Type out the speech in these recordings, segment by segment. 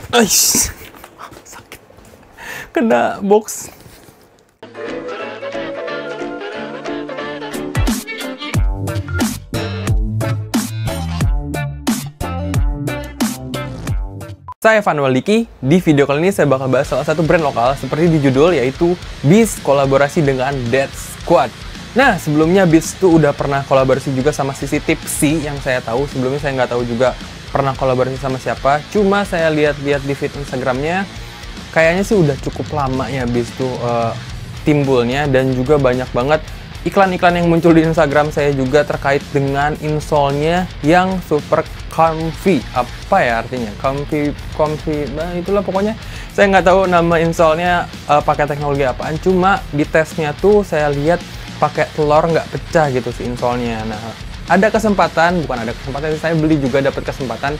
Aish, sakit. Kena box. Saya Vanuel Diki. Di video kali ini saya bakal bahas salah satu brand lokal seperti di judul, yaitu Beast kolaborasi dengan Death Squad. Nah, sebelumnya Beast tuh udah pernah kolaborasi juga sama Sissy Tipsy yang saya tahu. Sebelumnya saya nggak tahu juga pernah kolaborasi sama siapa. Cuma saya lihat-lihat di feed Instagramnya, kayaknya sih udah cukup lama ya Beast tuh timbulnya, dan juga banyak banget iklan-iklan yang muncul di Instagram saya juga terkait dengan insole-nya yang super comfy. Apa ya artinya? Comfy, nah itulah pokoknya. Saya nggak tahu nama insole-nya pakai teknologi apaan. Cuma di tesnya tuh saya lihat pakai telur nggak pecah gitu si insole-nya. Nah, ada kesempatan, bukan ada kesempatan, saya beli juga dapat kesempatan.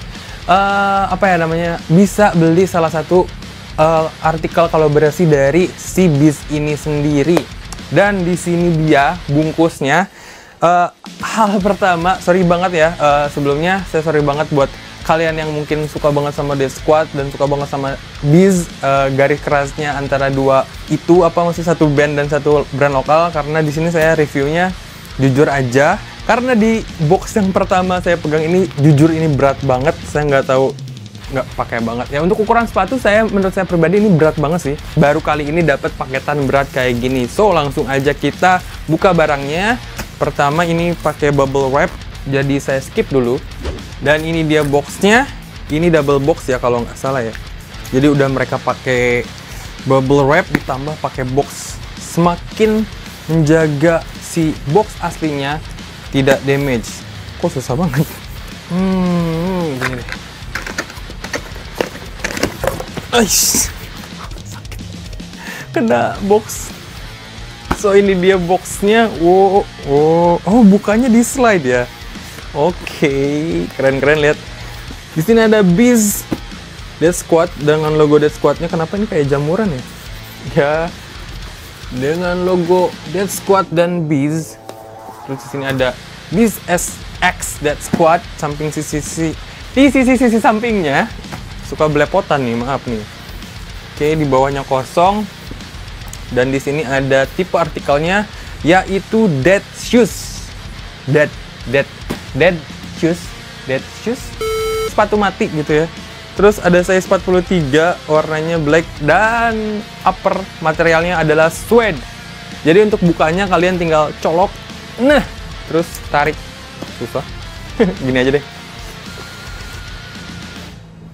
Apa ya namanya? Bisa beli salah satu artikel kolaborasi dari si Beast ini sendiri. Dan di sini dia bungkusnya. Hal pertama, sorry banget ya, sebelumnya saya sorry banget buat kalian yang mungkin suka banget sama Death Squad dan suka banget sama Beast. Garis kerasnya antara dua itu, masih satu band dan satu brand lokal, karena di sini saya reviewnya jujur aja, karena di box yang pertama saya pegang ini jujur ini berat banget. Saya nggak pakai banget ya, untuk ukuran sepatu menurut saya pribadi ini berat banget sih. Baru kali ini dapat paketan berat kayak gini. So langsung aja kita buka barangnya. Pertama ini pakai bubble wrap, jadi saya skip dulu. Dan ini dia boxnya, ini double box ya kalau nggak salah ya. Jadi udah mereka pakai bubble wrap ditambah pakai box, semakin menjaga si box aslinya tidak damage. Kok susah banget. Gini deh. Aish, sakit. Kena box. So ini dia boxnya. Oh, bukannya di slide ya. Oke, keren-keren, lihat. Di sini ada Beast Death Squad dengan logo Death Squad-nya. Kenapa ini kayak jamuran ya? Ya, dengan logo Death Squad dan Beast. Terus di sini ada Beast SX Death Squad samping di sisi sampingnya. Suka belepotan nih, maaf nih. Oke, di bawahnya kosong. Dan di sini ada tipe artikelnya, yaitu Dead Shoes. Dead Shoes. Sepatu mati gitu ya. Terus ada size 43, warnanya black, dan upper materialnya adalah suede. Jadi untuk bukanya kalian tinggal colok, nah, terus tarik. Susah. Gini aja deh.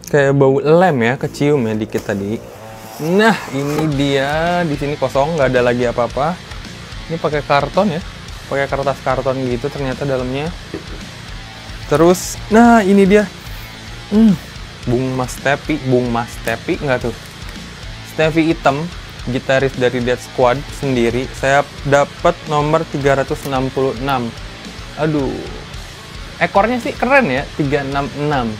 Kayak bau lem ya, kecium ya dikit tadi. Nah, ini dia, di sini kosong, nggak ada lagi apa-apa. Ini pakai karton ya, pakai kertas karton gitu ternyata dalamnya. Terus, nah ini dia, Bung Mas Tepi nggak tuh? Stevie hitam, gitaris dari Death Squad sendiri. Saya dapat nomor 366. Aduh, ekornya sih keren ya, 366.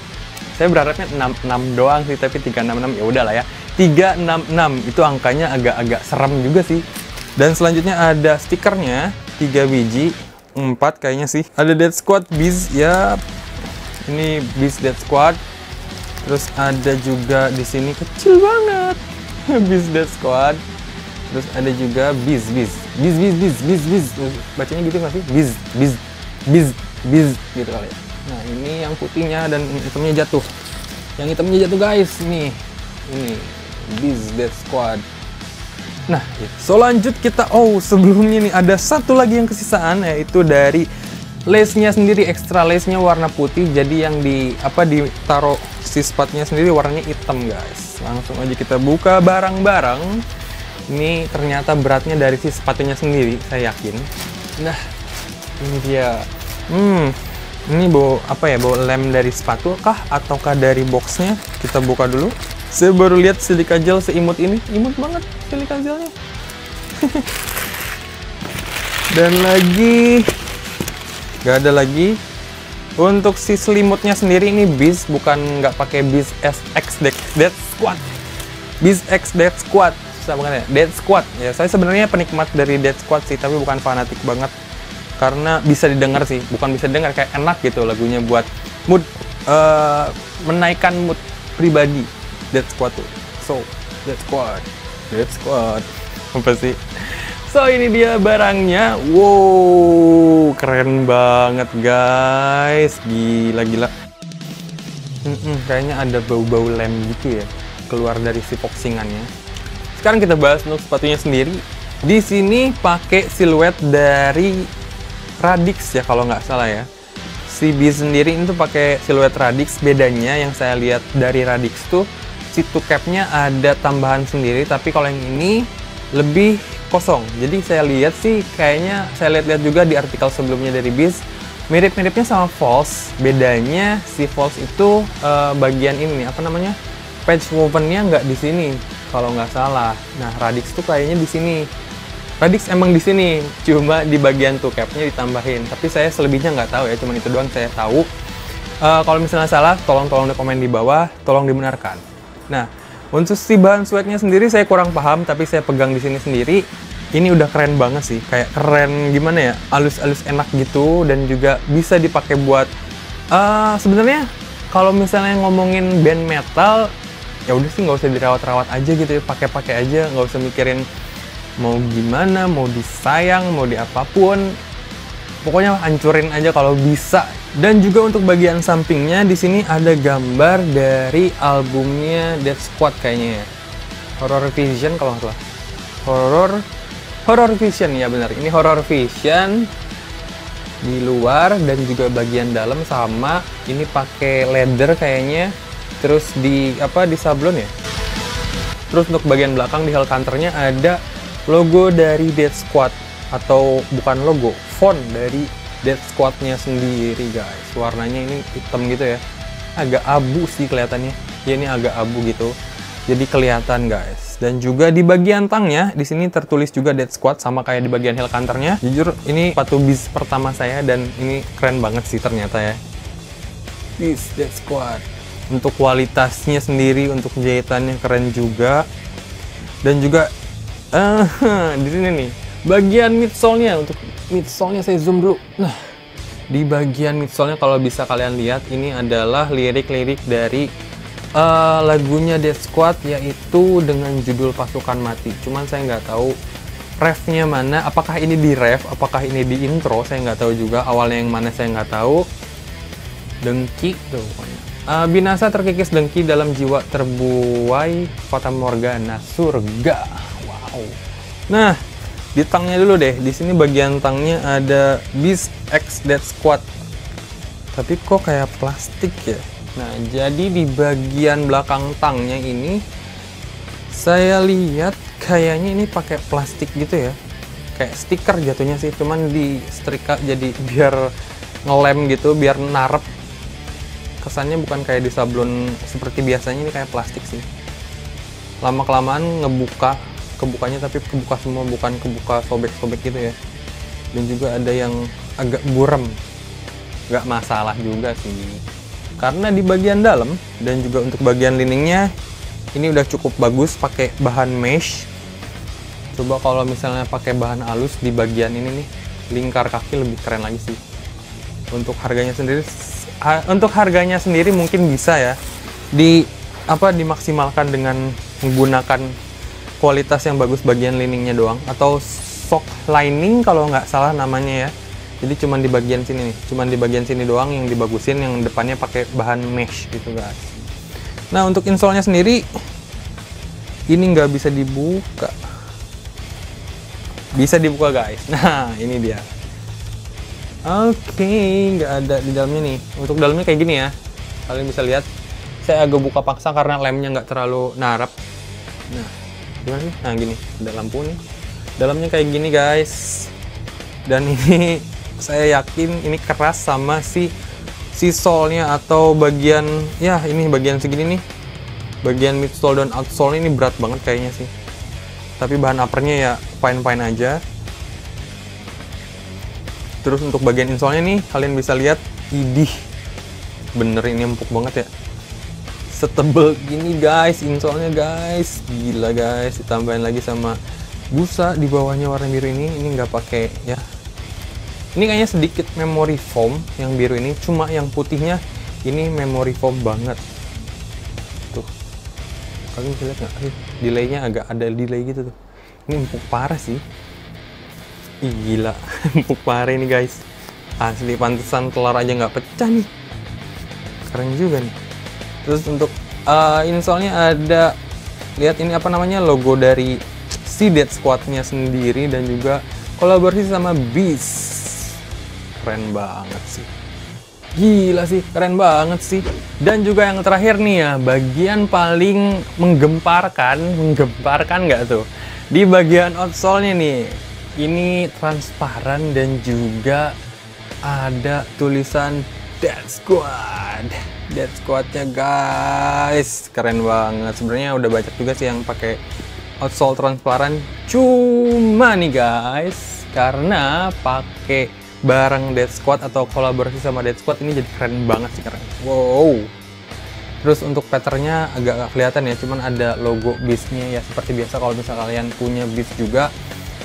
Saya berharapnya 66 doang sih, tapi 366 ya udahlah ya. 366 itu angkanya agak-agak serem juga sih. Dan selanjutnya ada stikernya 3 biji, 4 kayaknya sih. Ada Death Squad Beast ya. Ini Beast Death Squad. Terus ada juga di sini kecil banget Beast Death Squad. Terus ada juga Beast. Bacanya gitu nggak sih? Beast gitu kali ya. Nah, ini yang putihnya dan hitamnya jatuh. Yang hitamnya jatuh guys, ini Beast Death Squad. Nah, so lanjut kita, sebelumnya nih ada satu lagi yang kesisaan, yaitu dari lace-nya sendiri, extra lace-nya warna putih. Jadi yang ditaruh si spatnya sendiri warnanya hitam guys. Langsung aja kita buka barang-barang. Ini ternyata beratnya dari si sepatunya sendiri, saya yakin. Nah, ini dia. Ini bau lem dari sepatu kah ataukah dari boxnya? Kita buka dulu. Saya baru lihat silika gel seimut ini, imut banget silika gelnya. Dan lagi nggak ada lagi. Untuk si selimutnya sendiri ini Beast, bukan nggak pakai Beast SX Death Squad. Beast X Death Squad, susah banget ya. Death Squad ya. Saya sebenarnya penikmat dari Death Squad sih, tapi bukan fanatik banget. Karena bisa didengar sih, bukan bisa didengar, kayak enak gitu lagunya buat mood, menaikkan mood pribadi. Dead Squad tuh. So, Dead Squad. Apa sih? So, ini dia barangnya. Wow, keren banget guys. Gila. Kayaknya ada bau-bau lem gitu ya, keluar dari si boxingannya. Sekarang kita bahas untuk sepatunya sendiri. Di sini pakai siluet dari Radix ya kalau nggak salah ya. Si Beast sendiri itu pakai siluet Radix. Bedanya yang saya lihat dari Radix tuh, si toe capnya ada tambahan sendiri, tapi kalau yang ini lebih kosong. Jadi saya lihat sih kayaknya, saya lihat-lihat juga di artikel sebelumnya dari Beast, mirip-miripnya sama False. Bedanya si False itu bagian ini apa namanya, patch wovennya nggak di sini kalau nggak salah. Nah Radix tuh kayaknya di sini. Radix emang di sini, cuma di bagian toe capnya ditambahin. Tapi saya selebihnya nggak tahu ya, cuman itu doang saya tahu. Kalau misalnya salah, tolong di komen di bawah, tolong dibenarkan. Nah, untuk si bahan sweatnya sendiri saya kurang paham, tapi saya pegang di sini sendiri. Ini udah keren banget sih, kayak keren gimana ya, halus-halus enak gitu, dan juga bisa dipakai buat sebenarnya kalau misalnya ngomongin band metal, ya udah sih nggak usah dirawat-rawat aja gitu ya, pakai-pakai aja, nggak usah mikirin mau gimana, mau disayang, mau diapapun, pokoknya hancurin aja kalau bisa. Dan juga untuk bagian sampingnya di sini ada gambar dari albumnya Dead Squad kayaknya ya, Horror Vision kalau nggak salah, Horror Vision ya benar. Ini Horror Vision di luar dan juga bagian dalam sama ini pakai leather kayaknya. Terus di sablon ya. Terus untuk bagian belakang di Hellcounter-nya ada logo dari Dead Squad, atau bukan logo, font dari Dead Squad-nya sendiri guys. Warnanya ini hitam gitu ya, agak abu sih kelihatannya ya, ini agak abu gitu, jadi kelihatan guys. Dan juga di bagian tangnya di sini tertulis juga Dead Squad sama kayak di bagian Hellcounter-nya. Jujur ini sepatu Beast pertama saya dan ini keren banget sih ternyata ya, Beast Dead Squad. Untuk kualitasnya sendiri, untuk jahitannya keren juga. Dan juga di sini nih bagian midsole-nya. Untuk midsole-nya saya zoom dulu. Nah, di bagian midsole-nya kalau bisa kalian lihat, ini adalah lirik-lirik dari lagunya Dead Squad, yaitu dengan judul Pasukan Mati. Cuman saya nggak tahu refnya mana, apakah ini di ref, apakah ini di intro, saya nggak tahu juga. Awalnya yang mana saya nggak tahu. Dengki tuh pokoknya. Binasa terkikis dengki, dalam jiwa terbuai Fata Morgana surga. Wow. Nah, di tangnya dulu deh. Di sini bagian tangnya ada Beast X Dead Squad. Tapi kok kayak plastik ya? Nah, jadi di bagian belakang tangnya ini saya lihat kayaknya ini pakai plastik gitu ya. Kayak stiker jatuhnya sih, cuman di setrika jadi biar ngelem gitu, biar narep. Kesannya bukan kayak di sablon seperti biasanya, ini kayak plastik sih. Lama-kelamaan kebukanya tapi kebuka semua, bukan kebuka sobek-sobek gitu ya. Dan juga ada yang agak buram, nggak masalah juga sih, karena di bagian dalam dan juga untuk bagian liningnya ini udah cukup bagus pakai bahan mesh. Coba kalau misalnya pakai bahan halus di bagian ini nih, lingkar kaki lebih keren lagi sih. Untuk harganya sendiri mungkin bisa ya dimaksimalkan dengan menggunakan kualitas yang bagus bagian liningnya doang, atau sock lining kalau nggak salah namanya ya. Jadi cuman di bagian sini nih, cuman di bagian sini doang yang dibagusin, yang depannya pakai bahan mesh gitu guys. Nah, untuk insole-nya sendiri ini nggak bisa dibuka. Bisa dibuka guys. Nah, ini dia. Oke, nggak ada di dalamnya nih. Untuk dalamnya kayak gini ya. Kalian bisa lihat. Saya agak buka paksa karena lemnya nggak terlalu narap. Nah, gimana nih? Nah, gini. Ada lampu nih. Dalamnya kayak gini guys. Dan ini saya yakin ini keras sama si sole-nya atau bagian, ya ini bagian segini nih. Bagian midsole dan outsole ini berat banget kayaknya sih. Tapi bahan uppernya ya fine-fine aja. Terus untuk bagian insole-nya nih, kalian bisa lihat, idih, bener ini empuk banget ya. Setebel gini guys, insole-nya guys, gila guys. Ditambahin lagi sama busa di bawahnya warna biru ini nggak pakai ya. Ini kayaknya sedikit memory foam yang biru ini, cuma yang putihnya ini memory foam banget. Tuh, Kalian bisa lihat nggak? Delaynya agak ada delay gitu tuh. Ini empuk parah sih. Ih, gila, empuk parah ini guys. Asli pantesan telur aja nggak pecah nih. Keren juga nih. Terus untuk installnya ada, lihat ini apa namanya, logo dari si Death Squad-nya sendiri dan juga kolaborasi sama Beast. Keren banget sih. Gila sih, keren banget sih. Dan juga yang terakhir nih ya, bagian paling menggemparkan nggak tuh? Di bagian outsole-nya nih, ini transparan dan juga ada tulisan Death Squad. Death Squad-nya guys, keren banget. Sebenarnya udah banyak juga sih yang pakai outsole transparan. Cuma nih guys, karena pakai barang Death Squad atau kolaborasi sama Death Squad, ini jadi keren banget sih, keren. Wow. Terus untuk patternnya agak gak kelihatan ya, cuman ada logo Beast-nya ya seperti biasa. Kalau misalnya kalian punya Beast juga,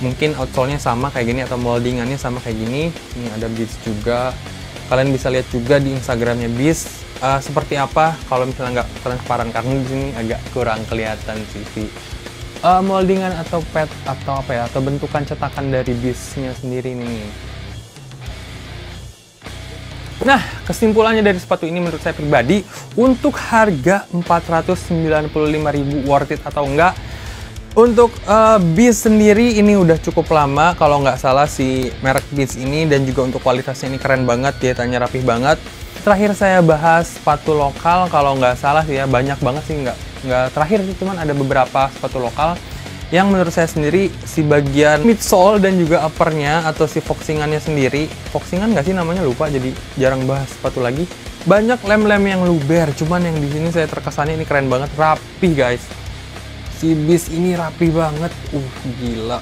mungkin outsole-nya sama kayak gini atau moldingannya sama kayak gini. Ini ada Beast juga. Kalian bisa lihat juga di Instagramnya Beast seperti apa kalau misalnya nggak transparan, karena di sini agak kurang kelihatan sih moldingan atau pet atau apa ya, atau bentukan cetakan dari Beast-nya sendiri nih. Nah, kesimpulannya dari sepatu ini menurut saya pribadi, untuk harga 495.000 worth it atau enggak? Untuk Beast sendiri ini udah cukup lama kalau nggak salah si merek Beast ini, dan juga untuk kualitasnya ini keren banget, jahitannya rapih banget. Terakhir saya bahas sepatu lokal kalau nggak salah sih ya, banyak banget sih, nggak terakhir sih, cuman ada beberapa sepatu lokal yang menurut saya sendiri si bagian midsole dan juga uppernya atau si foxingannya sendiri, foxingan nggak sih namanya, lupa, jadi jarang bahas sepatu lagi. Banyak lem-lem yang luber, cuman yang di sini saya terkesannya ini keren banget, rapih guys. Si Beast ini rapih banget, gila.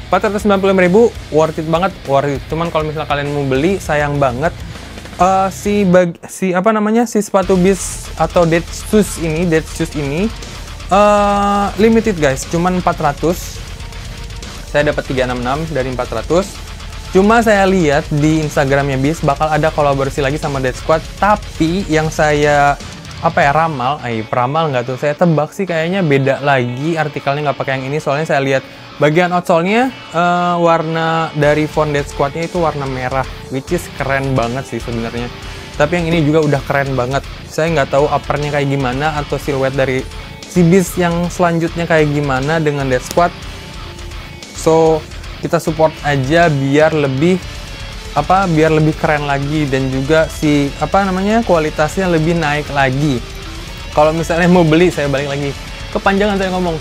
Rp495.000 worth it banget, worth it. Cuman kalau misalnya kalian mau beli, sayang banget. Si sepatu Beast atau Dead Shoes ini limited guys, cuman 400. Saya dapat 366 dari 400. Cuma saya lihat di Instagramnya Beast bakal ada kolaborasi lagi sama Death Squad, tapi yang saya peramal nggak tuh, saya tebak sih kayaknya beda lagi, artikelnya nggak pakai yang ini. Soalnya saya lihat bagian outsole-nya warna dari font Death Squad-nya itu warna merah, which is keren banget sih sebenarnya. Tapi yang ini juga udah keren banget. Saya nggak tahu uppernya kayak gimana atau siluet dari si Beast yang selanjutnya kayak gimana dengan Death Squad. So kita support aja biar lebih keren lagi, dan juga si kualitasnya lebih naik lagi. Kalau misalnya mau beli, saya balik lagi kepanjangan saya ngomong.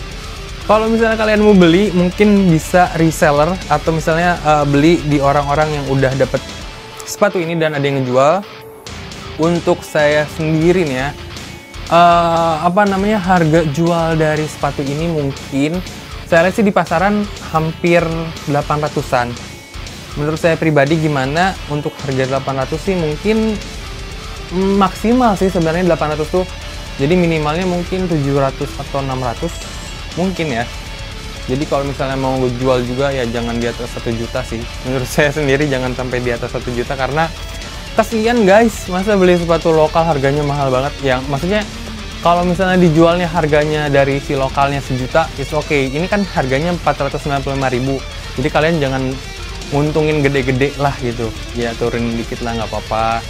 Kalau misalnya kalian mau beli, mungkin bisa reseller atau misalnya beli di orang-orang yang udah dapet sepatu ini dan ada yang ngejual. Untuk saya sendiri nih ya, harga jual dari sepatu ini mungkin saya lihat sih di pasaran hampir 800-an. Menurut saya pribadi gimana untuk harga 800 sih, mungkin maksimal sih sebenarnya 800 tuh. Jadi minimalnya mungkin 700 atau 600 mungkin ya. Jadi kalau misalnya mau jual juga ya jangan di atas 1 juta sih. Menurut saya sendiri jangan sampai di atas 1 juta, karena kasihan guys, masa beli sepatu lokal harganya mahal banget. Yang maksudnya kalau misalnya dijualnya harganya dari si lokalnya 1 juta, it's okay. Ini kan harganya 495.000. Jadi kalian jangan nguntungin gede-gede lah gitu. Ya turunin dikit lah, nggak apa-apa.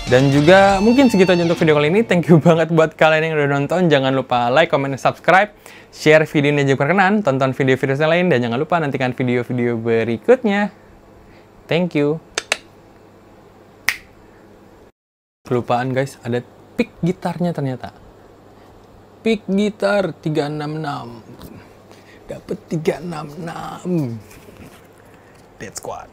Dan juga mungkin segitu aja untuk video kali ini. Thank you banget buat kalian yang udah nonton. Jangan lupa like, comment, dan subscribe. Share video ini jika berkenan. Tonton video-video yang lain. Dan jangan lupa nantikan video-video berikutnya. Thank you. Kelupaan guys, ada pick gitarnya ternyata. Pick gitar 366. Dapet 366. Death Squad.